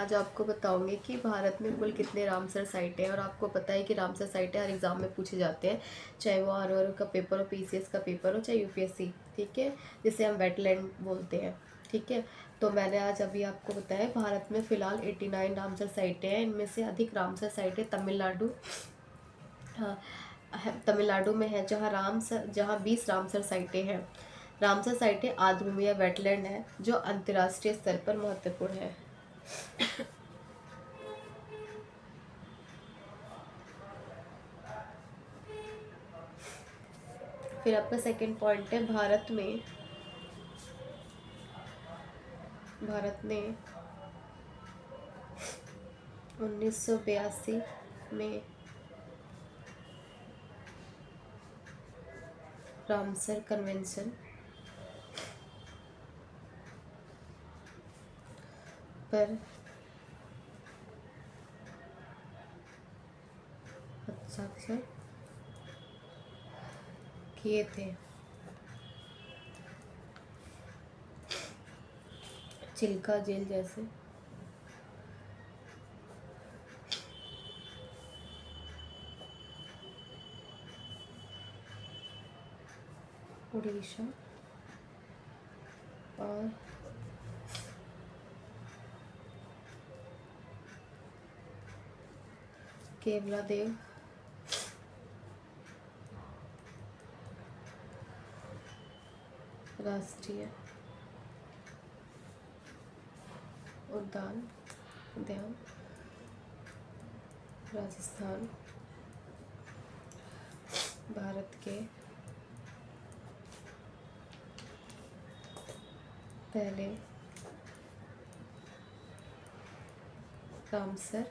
आज आपको बताऊंगी कि भारत में कुल कितने रामसर साइट हैं। और आपको पता है कि रामसर साइटें हर एग्ज़ाम में पूछे जाते हैं, चाहे वो आर का पेपर हो, पीसीएस का पेपर हो, चाहे यूपीएससी। ठीक है, जिसे हम वेटलैंड बोलते हैं। ठीक है, तो मैंने आज अभी आपको बताया भारत में फ़िलहाल 89 रामसर साइटें हैं। इनमें से अधिक रामसर साइटें तमिलनाडु, हाँ, तमिलनाडु में है, जहाँ 20 रामसर साइटें हैं। रामसर साइटें आर्द्रभूमि या वेटलैंड है जो अंतर्राष्ट्रीय स्तर पर महत्वपूर्ण है। फिर आपका सेकंड पॉइंट है, भारत ने 1982 में रामसर कन्वेंशन पर हस्ताक्षर किए थे। चिल्का जेल जैसे उड़ीसा और केवलादेव राष्ट्रीय उद्यान राजस्थान भारत के पहले रामसर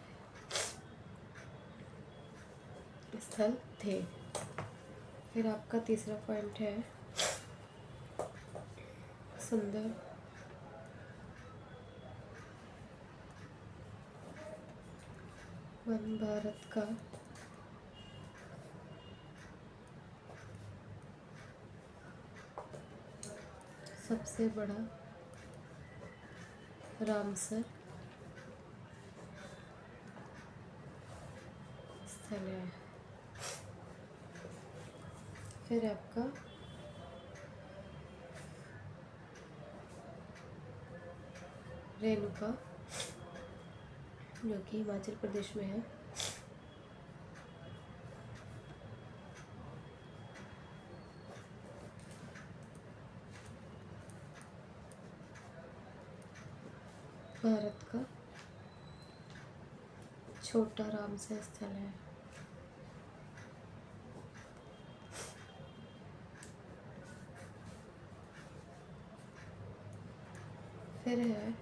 स्थल थे। फिर आपका तीसरा पॉइंट है, सुंदर वन भारत का सबसे बड़ा रामसर स्थल है। फिर आपका रेणुका, जो कि हिमाचल प्रदेश में है। भारत का छोटा रामसर स्थल है। फिर है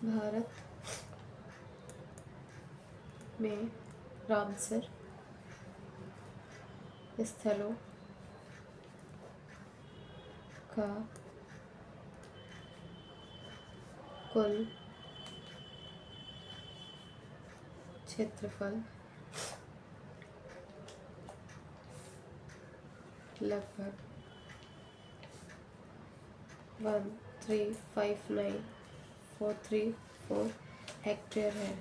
भारत में रामसर स्थलों का कुल क्षेत्रफल लगभग 1359,434 हेक्टेयर है।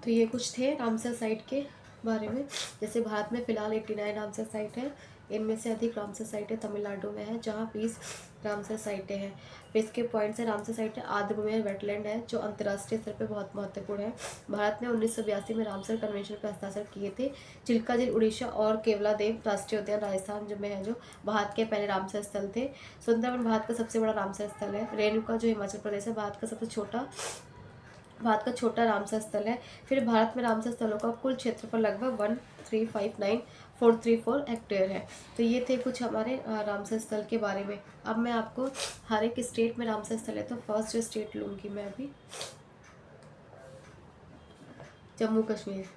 तो ये कुछ थे रामसर साइट के बारे में। जैसे भारत में फ़िलहाल 89 रामसर साइट है। इनमें से अधिक रामसर साइटें तमिलनाडु में है, जहाँ 20 रामसर साइटें हैं। फिर इसके पॉइंट्स है, रामसर साइटें आर्द्रभूमि वेटलैंड है जो अंतर्राष्ट्रीय स्तर पर बहुत महत्वपूर्ण है। भारत ने 1982 में रामसर कन्वेंशन पर हस्ताक्षर किए थे। चिल्का झील उड़ीसा और केवलादेव राष्ट्रीय उद्यान राजस्थान जो में है, जो भारत के पहले रामसर स्थल थे। सुंदरवन भारत का सबसे बड़ा रामसर स्थल है। रेणुका जो हिमाचल प्रदेश है, भारत का छोटा रामसर स्थल है। फिर भारत में रामसर स्थलों का कुल क्षेत्रफल लगभग 1359,434 हेक्टेयर है। तो ये थे कुछ हमारे रामसर स्थल के बारे में। अब मैं आपको हर एक स्टेट में रामसर स्थल है, तो फर्स्ट स्टेट लूँगी मैं अभी जम्मू कश्मीर।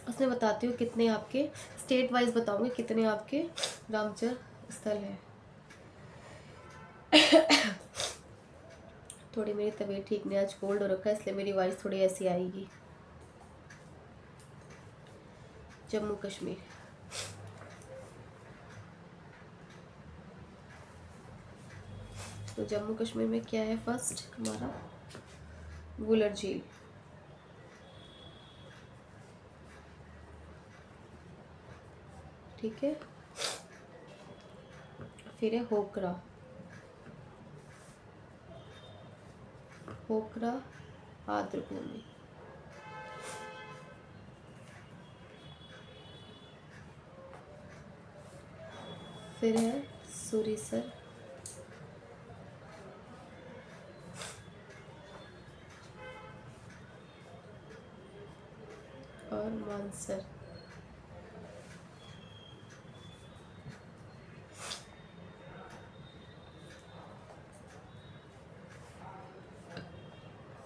उसमें बताती हूँ कितने आपके, स्टेट वाइज बताऊँगी कितने आपके रामसर स्थल है। थोड़ी मेरी तबीयत ठीक नहीं, आज कोल्ड हो रखा है, इसलिए मेरी वॉइस थोड़ी ऐसी आएगी। जम्मू कश्मीर तो जम्मू कश्मीर में क्या है फर्स्ट हमारा, वुलर झील, ठीक है। फिर है होकरा, होकरा आर्द्रभूमि, फिर है सुरीसर, और मानसर।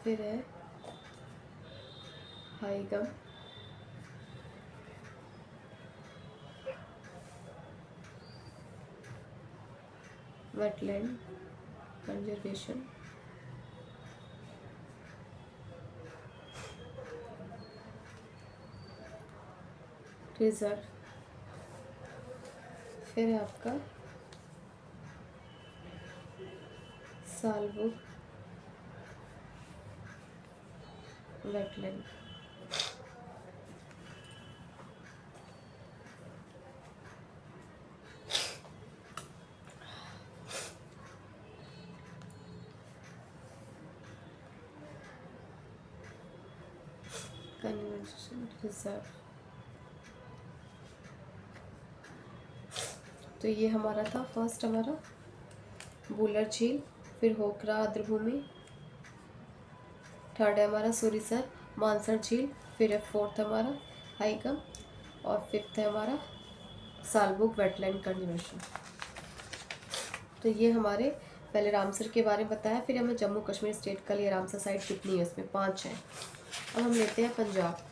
फिर है हाईगम, वेटलैंड कंजर्वेशन, रिजर्व। फिर है आपका सालबुक वेटलैंड। Conversation reserve. तो ये हमारा था फर्स्ट हमारा वुलर झील, फिर होकरा आर्द्रभूमि, थर्ड है हमारा सुरीसर मानसर झील, फिर है फोर्थ हमारा हाईगम, और फिफ्थ है हमारा सालबुक वेटलैंड कंजर्वेशन। तो ये हमारे पहले रामसर के बारे में बताया, फिर हमें जम्मू कश्मीर स्टेट का लिए रामसर साइट कितनी है, इसमें 5 है। अब हम लेते हैं पंजाब।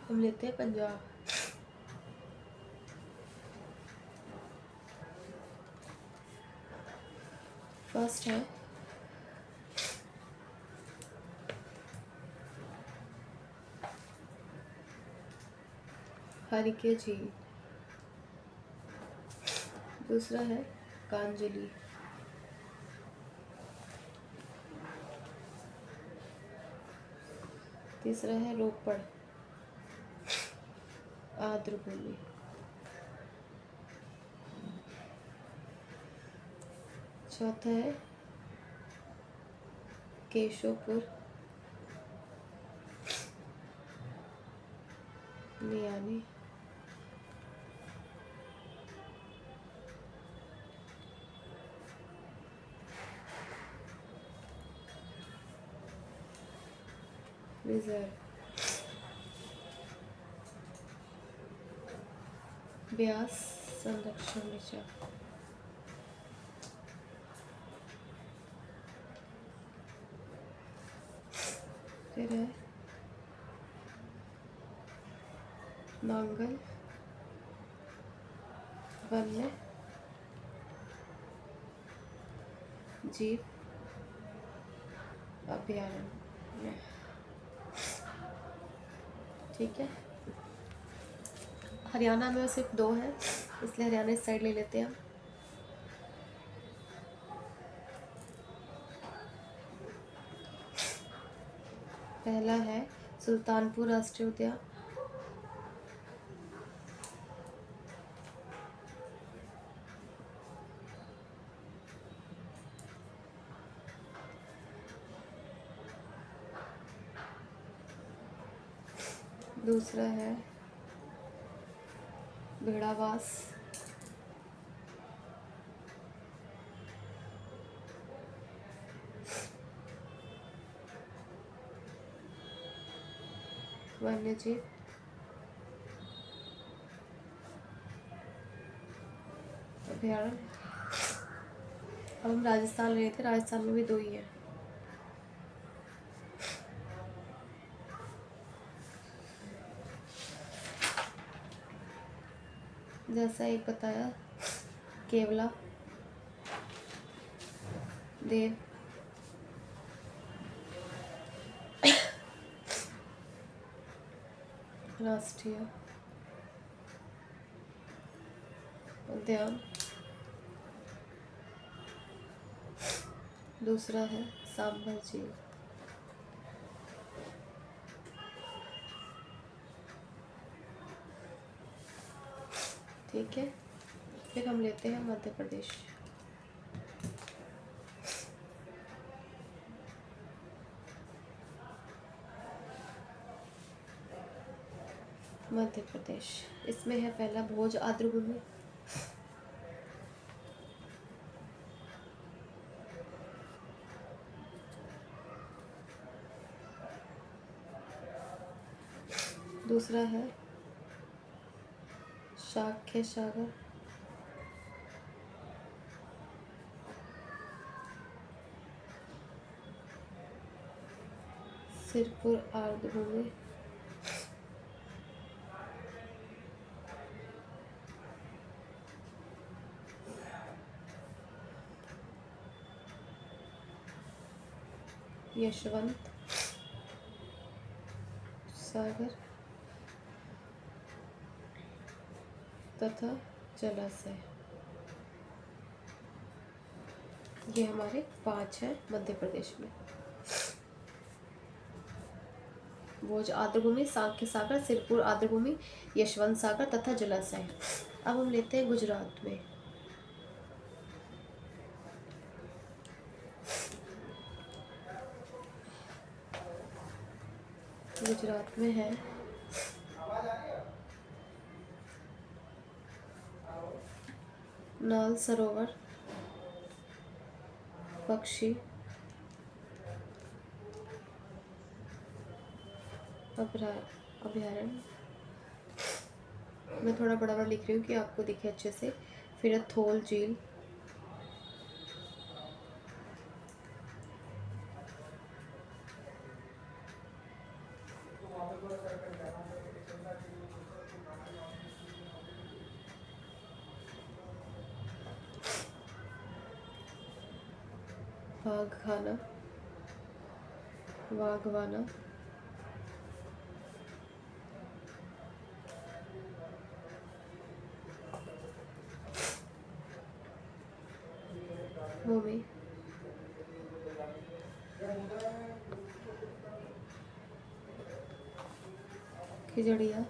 हम लेते हैं पंजाब। फर्स्ट है हरिके झील, दूसरा है कांजली, तीसरा है रोपड़ आर्द्रभूमि, चौथा है केशोपुर मियानी, रिजर्व, ब्यास संरक्षण रिजर्व। फिर है नांगल वन्य जीव अभयारण्य, ठीक है। हरियाणा में सिर्फ 2 हैं, इसलिए हरियाणा इस साइड ले लेते हैं हम। पहला है सुल्तानपुर राष्ट्रीय उद्यान, दूसरा है भेड़ावास, वन्य जीव, अभ्यारण्य। अब हम राजस्थान ले थे, राजस्थान में भी 2 ही है। जैसा एक बताया केवला, देव, राष्ट्रीय उद्यान, दूसरा है सांभर झील। ठीक है, फिर हम लेते हैं मध्य प्रदेश। मध्य प्रदेश, इसमें है पहला भोज आर्द्रभूमि, दूसरा है शाक्य सागर, सिरपुर आर्द्रभूमि, यशवंत सागर तथा जलाशय। ये हमारे 5 हैं मध्य प्रदेश में। भोज आर्द्रभूमि, शाक्य सागर, सिरपुर आर्द्रभूमि, यशवंत सागर तथा जलाशय। अब हम लेते हैं गुजरात में। गुजरात में है नाल सरोवर, पक्षी अभ्यारण्य। मैं थोड़ा बड़ा बड़ा लिख रही हूँ कि आपको दिखे अच्छे से। फिर है थोल झील, वाघवाना, भूमि, खिजड़िया,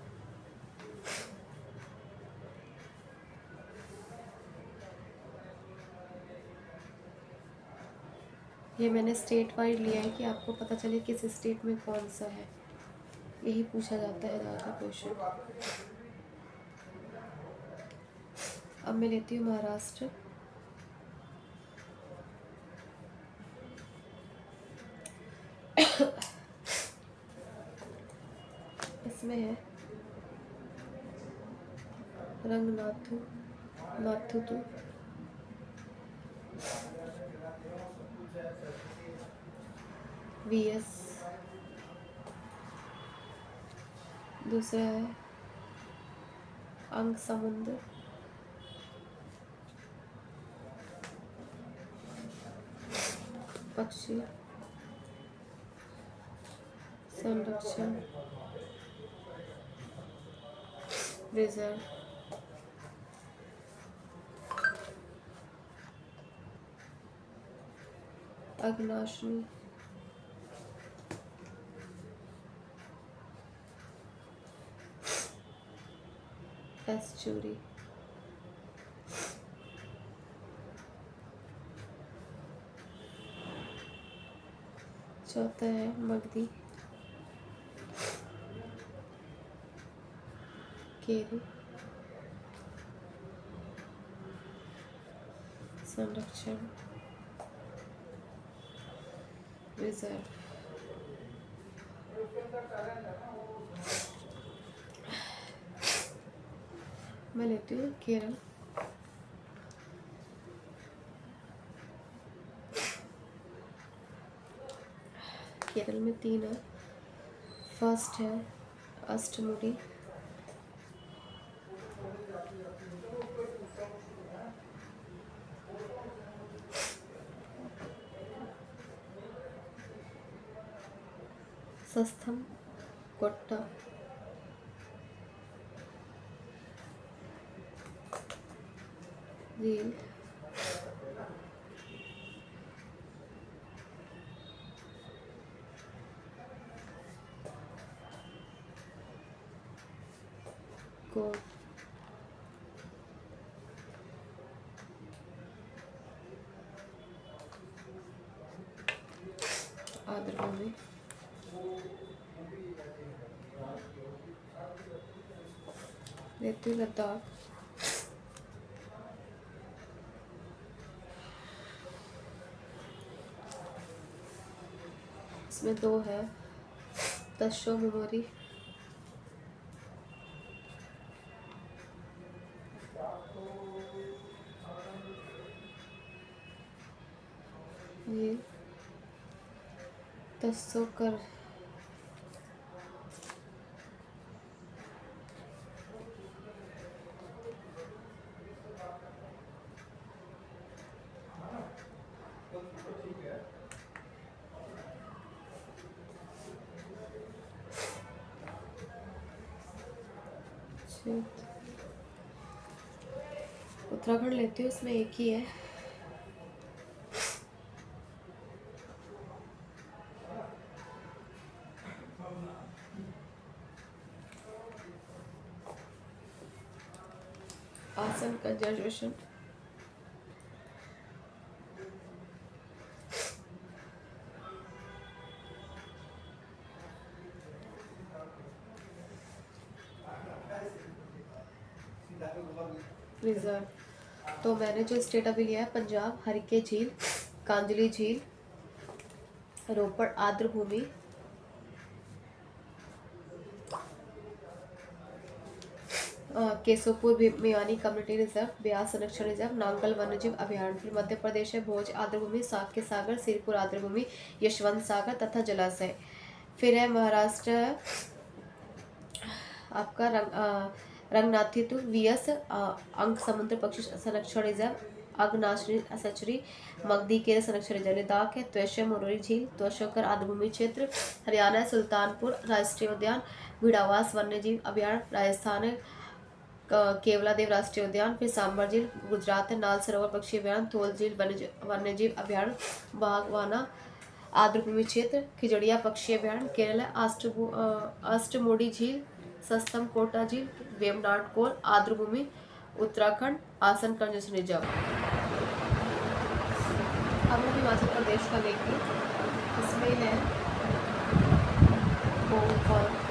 ये मैंने स्टेट वाइज लिया है कि आपको पता चले किस स्टेट में कौन सा है। यही पूछा जाता है ज़्यादा क्वेश्चन। अब मैं लेती हूँ महाराष्ट्र। इसमें है रंगनाथू नाथुतु, VS, दूसरा है अंग समुद्र, पक्षी संरक्षण रिजर्व, अग्नाशनी, एस्चुरी, चौथा है मगधी, केरी, संरक्षण रिजर्व। मैं लेती हूँ केरल। केरल में 3 है। फर्स्ट है अष्टमुडी, सस्थम कोट्टा, झील, कोट, आर्द्रभूमि, लेती हूँ लद्दाख, इसमें 2 है। तशो मेमोरी, ये तस्सोकर, उत्तराखंड लेती हूँ, इसमें एक ही है। आसन कंजर्वेशन, रिजर्व। तो मैंने जो स्टेट अभी लिया है पंजाब, हरिके झील, कांजली झील, रोपड़ आर्द्रभूमि, केशोपुर मियानी कम्युनिटी रिजर्व, ब्यास संरक्षण रिजर्व, नांगल वन्यजीव अभयारण्य। फिर मध्य प्रदेश है भोज आर्द्रभूमि, साकेत सागर, सिरपुर आर्द्रभूमि, यशवंत सागर तथा जलाशय। फिर है महाराष्ट्र आपका रंगनाथितु वीएस अंक समुद्र पक्षी संरक्षण रिजर्व, अग्नाशनी सचरी मगधी के संरक्षण रिजर्व। लद्दाख है त्वैशे मोरोरी झील, त्वशोकर आर्द्रभूमि क्षेत्र। हरियाणा है सुल्तानपुर राष्ट्रीय उद्यान, भीड़ावास वन्यजीव अभयारण्य। राजस्थान है केवलादेव राष्ट्रीय उद्यान। फिर सांबर झील। गुजरात है नाल सरोवर पक्षी अभयारण्य, थोल झील वन्यजीव अभयारण्य, बागवाना आर्द्रभूमि क्षेत्र। खिजड़िया पक्षी अभयारण्य। केरल है अष्टमुडी झील, सस्तम कोटा झील, वेमनाड कोल आर्द्रभूमि। उत्तराखंड आसन कंजर्वेशन रिजर्व। अब हम हिमाचल प्रदेश का लेंगे, इसमें है गोकर्ण,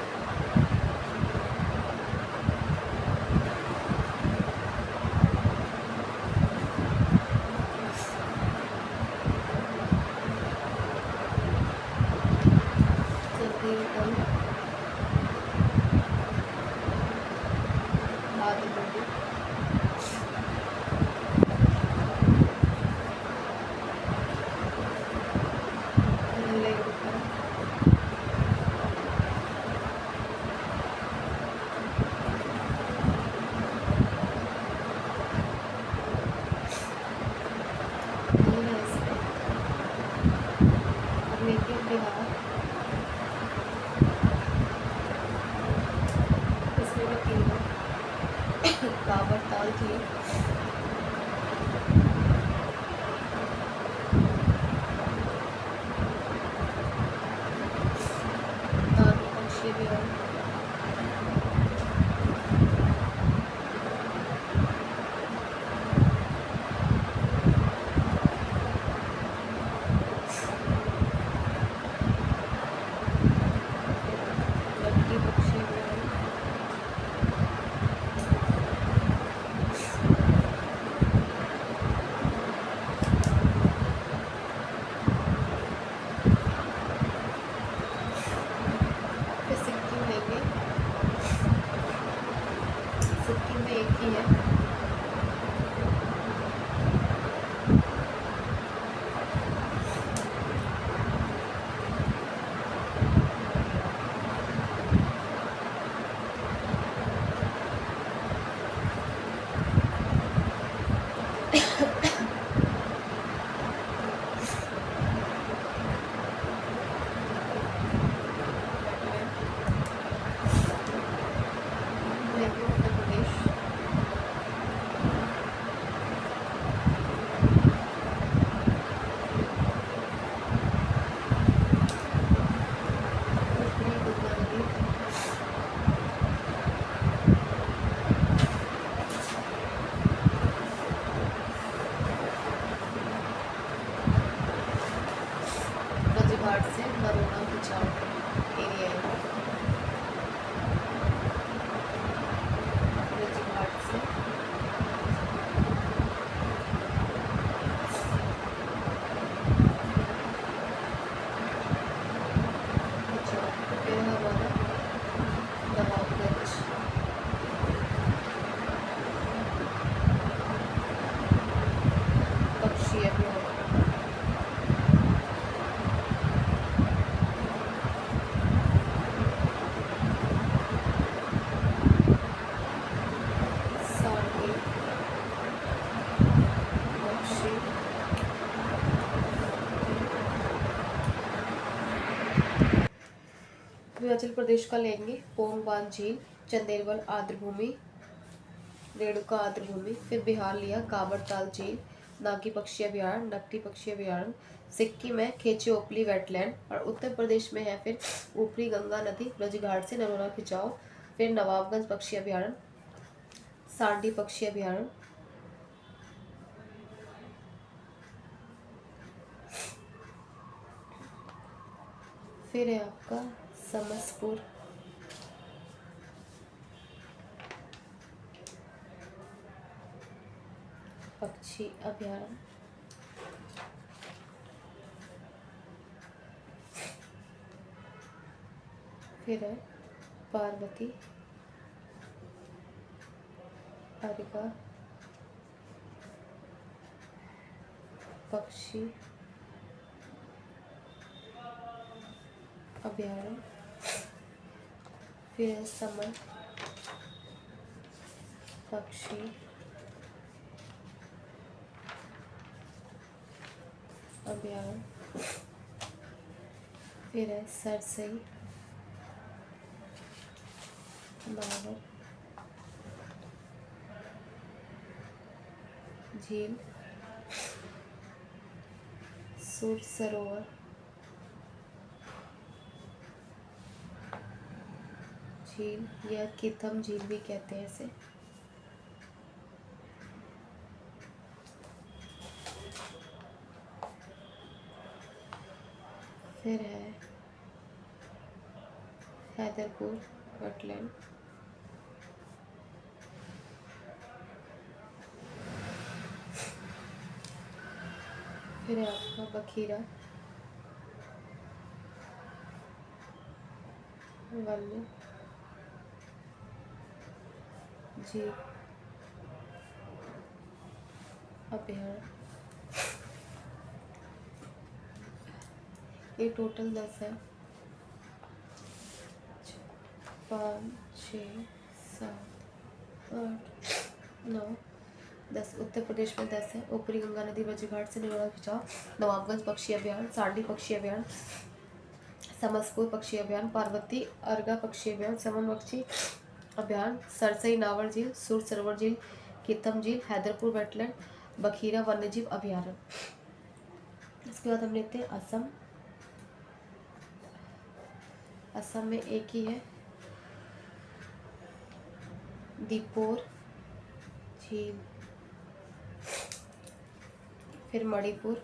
झील, हिमाचल प्रदेश का लेंगे पोंग बांध झील, चंदेलवल आर्द्रभूमि, रेणुका आर्द्रभूमि। फिर बिहार लिया काबर ताल झील, नागी पक्षी अभयारण्य, नकटी पक्षी अभयारण्य। सिक्किम है खेचे ओपली वेटलैंड, और उत्तर प्रदेश में है फिर ऊपरी गंगा नदी ब्रजघाट से नरोला खिंचाव। फिर नवाबगंज पक्षी अभयारण्य, सांडी पक्षी अभयारण्य। फिर है आपका समसपुर पक्षी अभयारण्य। फिर है पार्वती अर्गा पक्षी अभयारण्य। फिर है समन पक्षी अभयारण्य। फिर है सरसई नावर झील, सुर सरोवर झील, या किथम झील भी कहते हैं इसे। फिर है हैदरपुर वेटलैंड। फिर है आपका बखीरा वन्य जीव अभयारण्य। ये टोटल 10 है। 5, 6, 7, 8, 9, 10। उत्तर प्रदेश में 10 है। ऊपरी गंगा नदी ब्रजघाट से नरोला खिंचाव, नवाबगंज पक्षी अभयारण्य, सांडी पक्षी अभयारण्य, समसपुर पक्षी अभयारण्य, पार्वती अर्गा पक्षी अभयारण्य, समन पक्षी अभयारण्य, सरसई नावर झील, सुर सरोवर झील, किथम झील, हैदरपुर वेटलैंड, बखीरा वन्यजीव अभयारण्य। इसके बाद हम लेते हैं असम। असम में एक ही है दीपोर झील। फिर मणिपुर,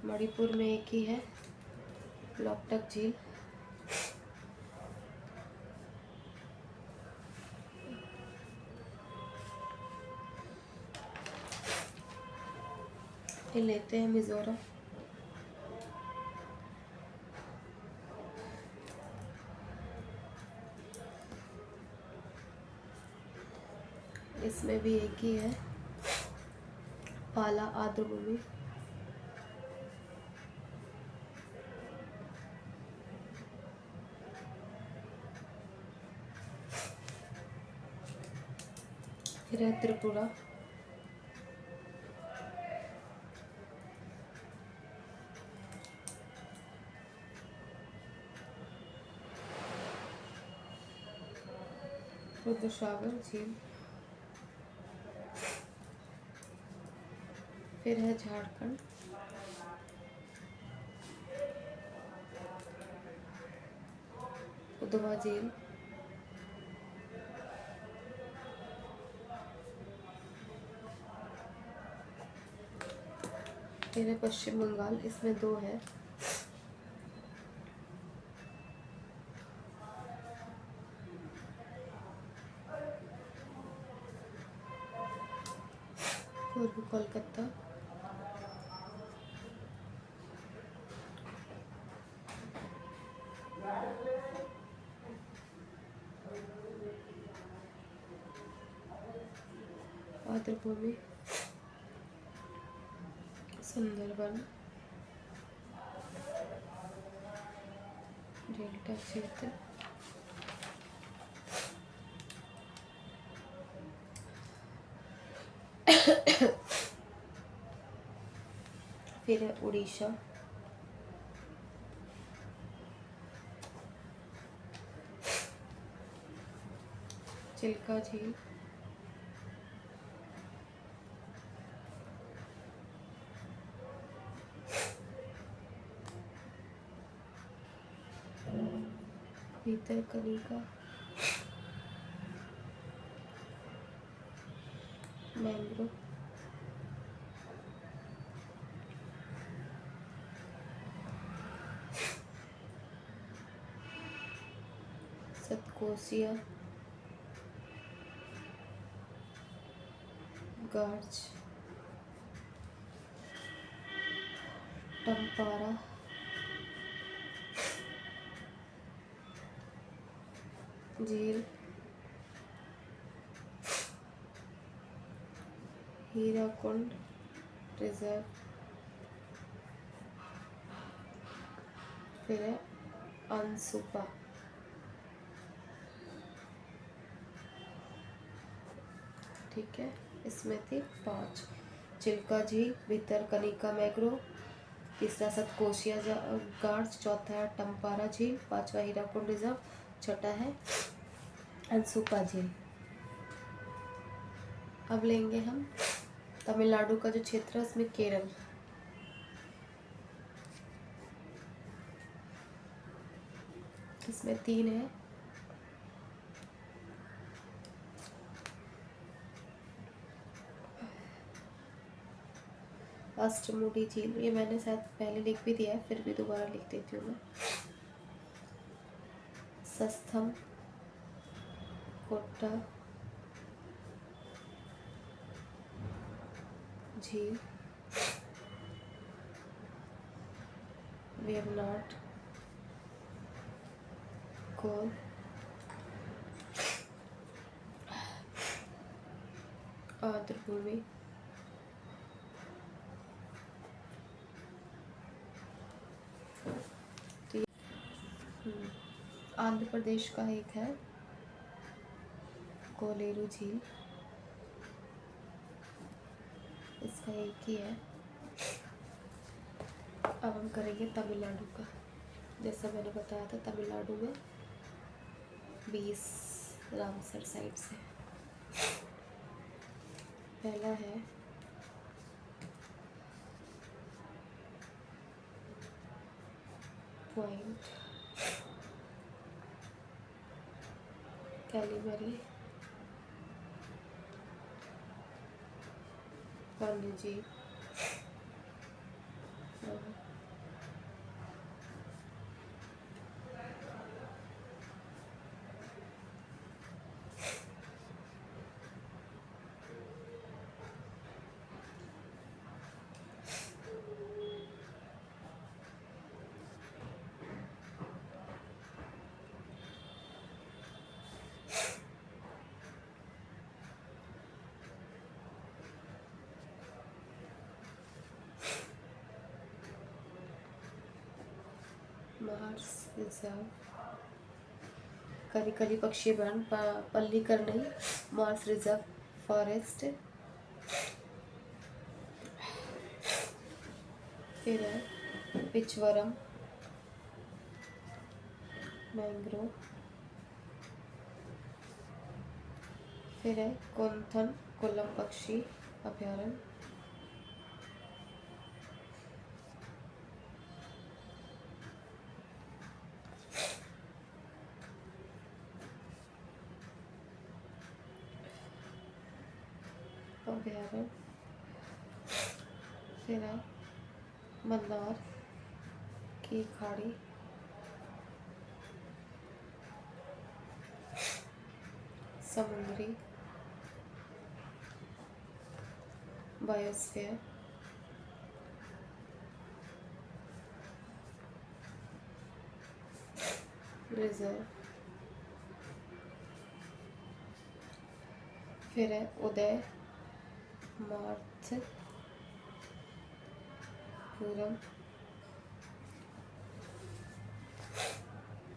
मणिपुर में एक ही है लोकटक झील। फिर लेते हैं मिजोरम। इसमें भी एक ही है पाला आर्द्रभूमि। फिर है त्रिपुरा, रुद्रसागर झील। फिर है झारखंड, उदवा झील। फिर है पश्चिम बंगाल, इसमें 2 है पूर्वी कोलकाता, आर्द्रभूमि, सुंदरबन, डेल्टा क्षेत्र, फिर है उड़ीसा, चिल्का झील, भितरकनिका, मैंग्रोव, सतकोसिया, गार्ज, टम्पारा, झील, हीराकुंड रिजर्व, फिर है अनसुपा। ठीक है, इसमें थी 5। चिल्का झील, भितरकनिका मैंग्रोव, तीसरा सतकोसिया गार्ज, चौथा है टम्पारा झील, पांचवा हीराकुंड रिजर्व, छठा है अनसुपा झील। अब लेंगे हम तमिलनाडु का जो क्षेत्र है उसमें केरल। इसमें 3 है। अष्टमुडी झील, ये मैंने शायद पहले लिख भी दिया है, फिर भी दोबारा लिख देती हूँ मैं। सस्थम कोट्टा झील, वेवनाड कोल, आर्द्र भूमि, आंध्र प्रदेश का एक है कोलेरू झील, इसका एक ही है। अब हम करेंगे तमिलनाडु का। जैसा मैंने बताया था, तमिलनाडु में 20 रामसर साइट से। पहला है पॉइंट कैलीमरी, वन्यजीव, मार्स रिजर्व, करिकली पक्षी अभयारण्य, पल्लीकरनई मार्स रिजर्व फॉरेस्ट, फिर है पिचवरम मैंग्रोव, फिर है कोंथन कोल्लम पक्षी अभयारण्य, फिर है मन्नार की खाड़ी, समुद्री बायोस्फीयर, रिजर्व, फिर है उदय मार्थ पूरम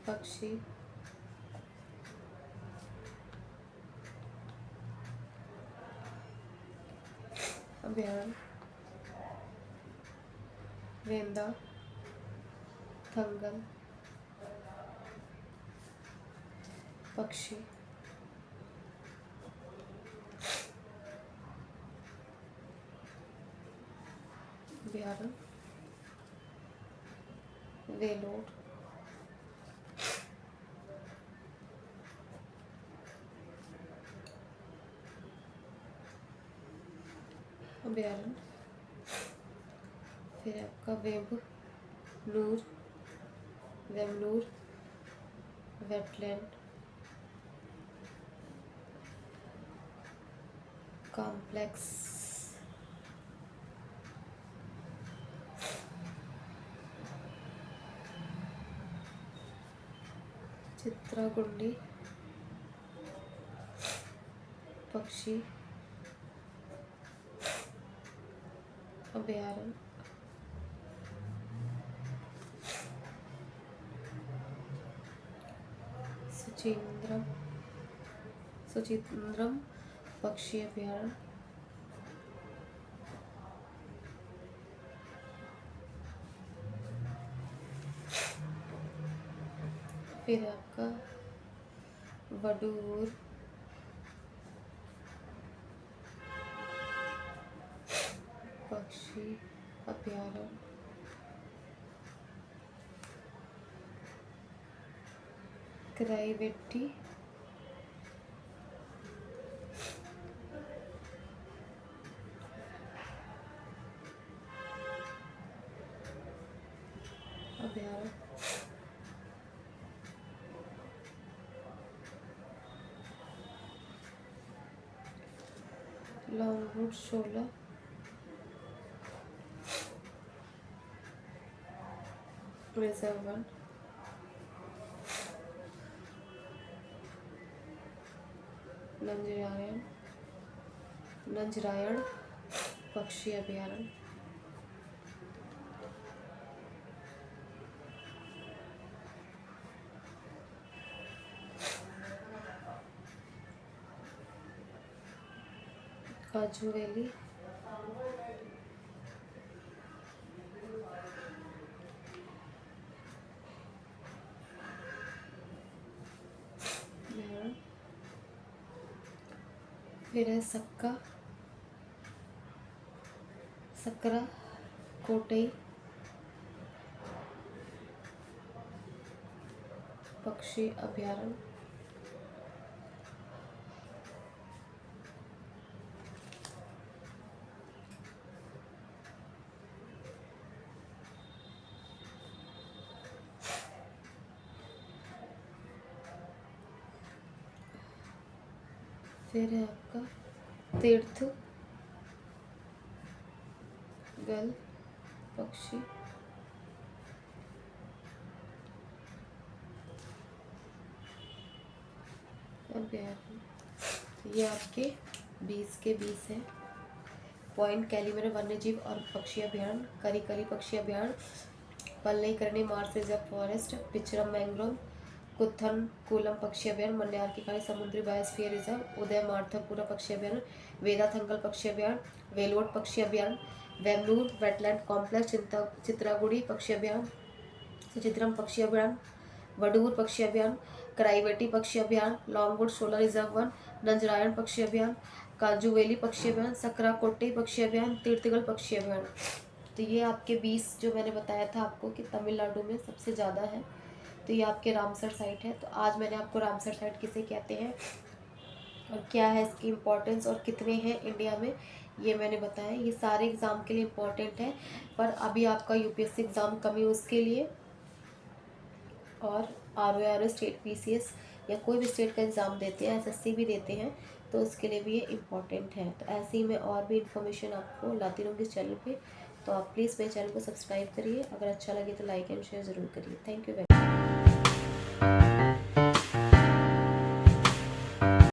पक्षी अभयारण्य, वेंदा, थंगल पक्षी, अभयारण्य, वेलोर, अभयारण्य, फिर आपका वेम्बनूर, वेमलूर, वेटलैंड, कॉम्प्लेक्स, चित्रागुंडी पक्षी अभयारण्य, सुचिंद्रम पक्षी अभयारण्य, फिर आपका वडूर पक्षी अभयारण्य, क्राइवेटी अभयारण्य, लॉन्गवुड शोला रिजर्व, नंजरायण पक्षी अभयारण्य, काजू वैली, फिर है सकरा कोटई पक्षी अभयारण्य, फिर है आपका तीर्थ गल पक्षी अभयारण्य। ये आपके 20 के 20 है। पॉइंट कैलीमरे वन्यजीव और पक्षी अभयारण्य, करी पक्षी अभयारण्य, पलनीकरणी मार्स रिजर्व फॉरेस्ट, पिचरम मैंग्रोव, कुथनकुलम पक्षी अभयारण्य, मन्यार की खाड़ी समुद्री बायोस्फीयर रिजर्व, उदय मार्थपुरा पक्षी अभयारण्य, वेदाथंगल पक्षी अभयारण्य, वेलोड पक्षी अभयारण्य, वेमलूर वेटलैंड कॉम्प्लेक्स, चित्रागुड़ी पक्षी अभयारण्य, सुचित्रम पक्षी अभयारण्य, वडूर पक्षी अभयारण्य, क्राइवेटी पक्षी अभयारण्य, लॉन्गवुड सोलर रिजर्व वन, नंजरायण पक्षी अभयारण्य, काजूवेली पक्षी अभयारण्य, सकराकोटे पक्षी अभयारण्य, तीर्थगढ़ पक्षी अभयारण्य। तो ये आपके 20 जो मैंने बताया था आपको कि तमिलनाडु में सबसे ज़्यादा है। तो ये आपके रामसर साइट है। तो आज मैंने आपको रामसर साइट किसे कहते हैं और क्या है इसकी इम्पोर्टेंस और कितने हैं इंडिया में, ये मैंने बताया। ये सारे एग्ज़ाम के लिए इम्पोर्टेंट है, पर अभी आपका यूपीएससी एग्ज़ाम कम है उसके लिए, और आर स्टेट पीसीएस या कोई भी स्टेट का एग्ज़ाम देते हैं, एसएससी भी देते हैं, तो उसके लिए भी ये इम्पॉर्टेंट है। तो ऐसे ही मैं और भी इन्फॉर्मेशन आपको लाती रहूँगी इस चैनल पे। तो आप प्लीज़ मेरे चैनल को सब्सक्राइब करिए, अगर अच्छा लगे तो लाइक एंड शेयर ज़रूर करिए। Thank you.